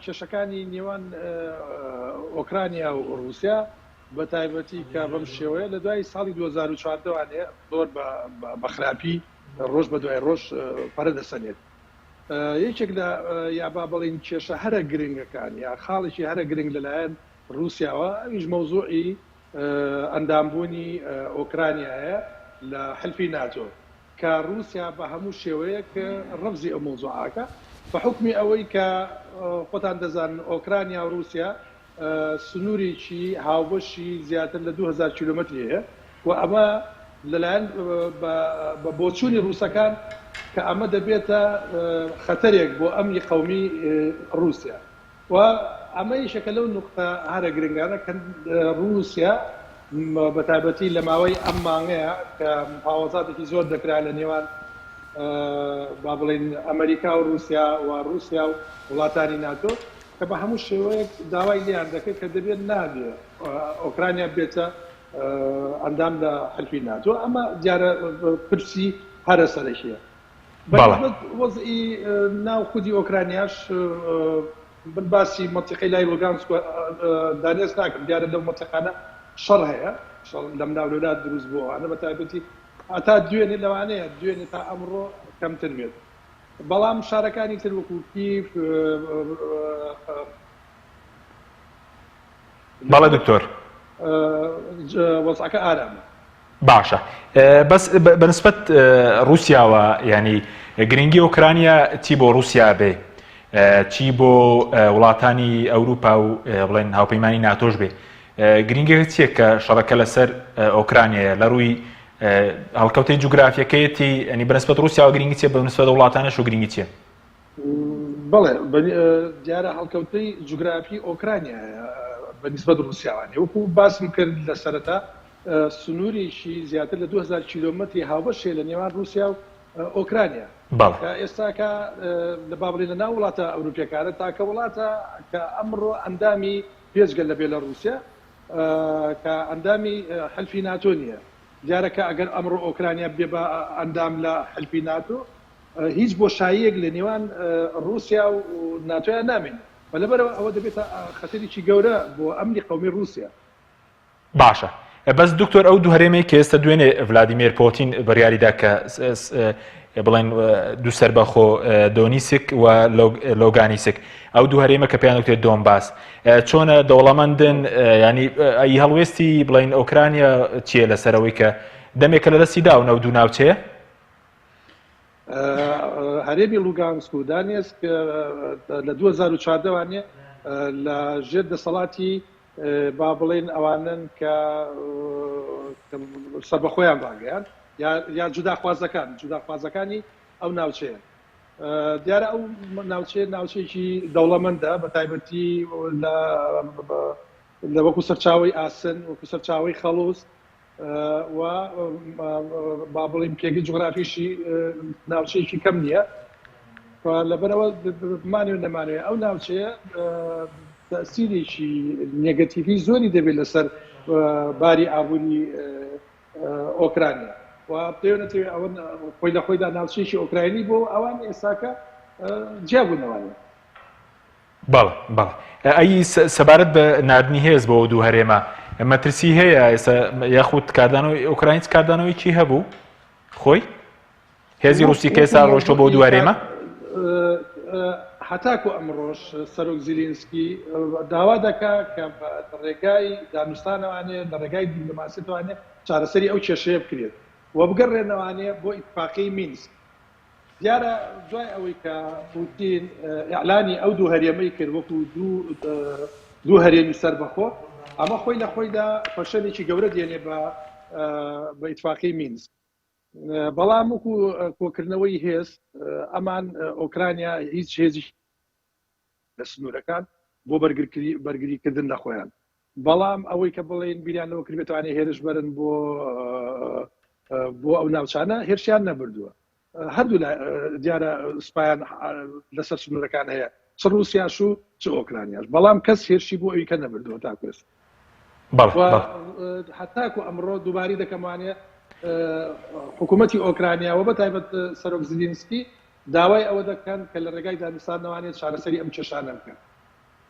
کێشەکانی نێوان ئۆکرانیا و رووسیا بە تایبەتی کە بەم شێوەیە لە دوای ساڵی 2014وانێ زۆر بە خراپی ڕۆژ بە دوای ڕۆژ پەرە دەسەنێت. یەکێک لە یابا بڵین کێشە هەرە گرنگەکان یا خاڵێکی هەرە گرنگ لەلایەن رووسیاوە ئەویش مەوزوعی ئەندامبوونی ئۆکرانیایە لە حلفی ناتۆ کە رووسیا بە هەموو شێوەیەک ڕەفزی ئەو مۆزوعاکە بەحکمی ئەوەی کە خۆتان دەزانن ئۆکرانیا و رووسیا سنوورێکی هاوبەشی زیاتر لە 2000 کیلومتری هەیە و ئەمە لەلایەن بە بۆچوونی رووسەکان کە ئەمە دەبێتە خەتەرێک بۆ ئەمنی قەومی رووسیا و ئەمە یشەکە لەو نقطە هەرە گرنگانە کە رووسیا بە تایبەتی لە ماوەی ئەم مانگەیە کە مفاوەزاتێکی زۆر دەکرا لە نێوان با بڵێن ئەمریکا و رووسیا و رووسیا و وڵاتانی ناتۆ کە بە هەموو شێوەیەک داوای لیان دەکرد کە دەبێت نابێ ئۆکرانیا بێتە ئەندام لە حلفی ناتۆ ئەمە دیارە پرسی هەرە سەرەکیە. وەزئی ناو خودی ئۆکرانیاش باسی مەنتیقەی لای لوگانسک دانێز ناکەم دیارە لەو مەنتیقانە شەڕ هەیە لەم ناولات دروست بووە ئەنە بە تایبەتی ئەتا دوێنێ لەوانەیە دوێنێ تا ئەمڕۆ کەمتر بێت بەڵام شارەکانی تر وەکو کیف بەڵێ دکتۆر وەزعەکە ئارامە. باشە بەس بەنسبەت رووسیاوە ینی گرنگی ئۆکرانیا چی بۆ رووسیا بێ چی بۆ وڵاتانی ئەوروپا و بڵێن هاوپەیمانی ناتۆش بێ گرنگێک چییە کە شەڕەکە لەسەر ئۆکرانیایە لە ڕووی هەڵکەوتەی جوگرافیەکەیەتی ئەنی بەنسبەت رووسیاوە گرنگی چیە بەنسبەت وڵاتانەش و گرنگی چییە؟ بەڵێ دیارە هەڵکەوتەی جوگرافی ئۆکرانیایە بەنسبەت رووسیاوانێ وەکو باسم کرد لە سەرەتا سنوورێکی زیاتر لە 2000 کیلومتری هاوبەشێ لە نێوان رووسیا و ئۆکرانیا ئێستاکە لە بابڵێن لە ناو وڵاتە ئەوروپیەکانە تاکە وڵاتە کە ئەمڕۆ ئەندامی پێشگەل لە بێلە رووسیا کە ئەندامی حلفی ناتۆ نییە دیارەکە ئەگەر ئەمڕۆ ئۆکرانیا بێ بە ئەندام لە حلفی ناتۆ هیچ بۆشاییەک لە نێوان رووسیا و ناتۆیان نامێن بە لەبەرەوە ئەوە دەبێتە خەتەرێکی گەورە بۆ ئەمنی قەومی رووسیا. باشە بەس دکتۆر ئەو دوو هەرێمەی کە ئێستا دوێنێ ڤلادیمیر پۆتین بڕیاریدا کە بڵێن دوو سەربەخۆ دۆنیسک و لۆگانیسک ئەو دوو هەرێمە کە پێیان وتێت دۆنباس چۆنە دەوڵەمەندن ینی ئەی هەڵوێستی بڵێن ئۆکرانیا چییە لەسەرەوەی کە دەمێکە لە دەستی داون ئەو دوو ناوچەیە؟ هەرێمی لوگانسک و دانێسک لە 2014وانێ لە ژێر دەسەڵاتی با بڵێن ئەوانن کە سەربەخۆیان ڕاگەیان یا جوداخوازەکانی ئەو ناوچەیە دیارە ئەو ناوچەیەکی دەوڵەمەندە بە تایبەتی لە وەکو سەرچاوی ئاسن وەکو سەرچاوی خەڵوس و با بڵێن پێگەی جوغرافیشی ناوچەیەکی کەم نییە لەبەرەوە بمانوێ نەمانوێ ئەو ناوچەیە تەسیرێکی نێگەتیڤی زۆری دەبێت لەسەر باری ئابووری ئۆکرانیا و پێوێتەوێت ئەوە خۆی لە خۆیدا ناوچەیەکی ئۆکراینی بۆ ئەوان ئێستاکە جیابوونەوەیە. بەڵێ بەڵێ ئەی سەبارەت بە نردنی هێز بۆ دوو هەرێمە مەترسی هەیە ئێستا یاخود کاردانەوەی ئۆکراینس کاردانەوەی چی هەبوو خۆی هێزی رووسی کە ئێستا ڕۆیشتۆ بۆ دوو هەرێمە؟ هەتاکو ئەمڕۆژ سەرۆک زیلینسکی داوا دەکا کە لە ڕێگای دانوستانەوانێ لە ڕێگای دیپلۆماسیەوانێ چارەسەری ئەو کێشەیە بکرێت و بگەڕێنەوانێ بۆ ئیتفاقی مینسک. دیارە دوای ئەوەی کە پوتین ئیعلانی ئەو دوو هەرێمەی کرد وەکو دوو هەرێمی سەربەخۆ ئەمە خۆی لە خۆیدا فەشەلێکی گەورە دێنێ بە ئیتفاقی مینسک. بەڵام وەکو کۆکردنەوەی هێز ئەمان ئۆکرانیا هیچ هێزی لە سنوورەکان بۆ بەرگریکردن لە خۆیان بەڵام ئەوەی کە بڵێن بیریانەوە کردێتوانێ هێرش بەرن بۆ ئەو ناوچانە هێرشیان نەبردووە هەردوو دیارە سوپایان لەسەر سنوورەکان هەیە چ رووسیاش و چ ئۆکرانیاش بەڵام کەس هێرشی بۆ ئەوی کە نەبردووە تاکوێست حتاکو ئەمڕۆ دووباری دەکەمانێ حکوومەتی ئۆکرانیا و بە تایبەت سەرۆک زیلینسکی داوای ئەوە دەکەن کە لە ڕێگای دانیستانەوانێت چارەسەری ئەم کێشانە بکەن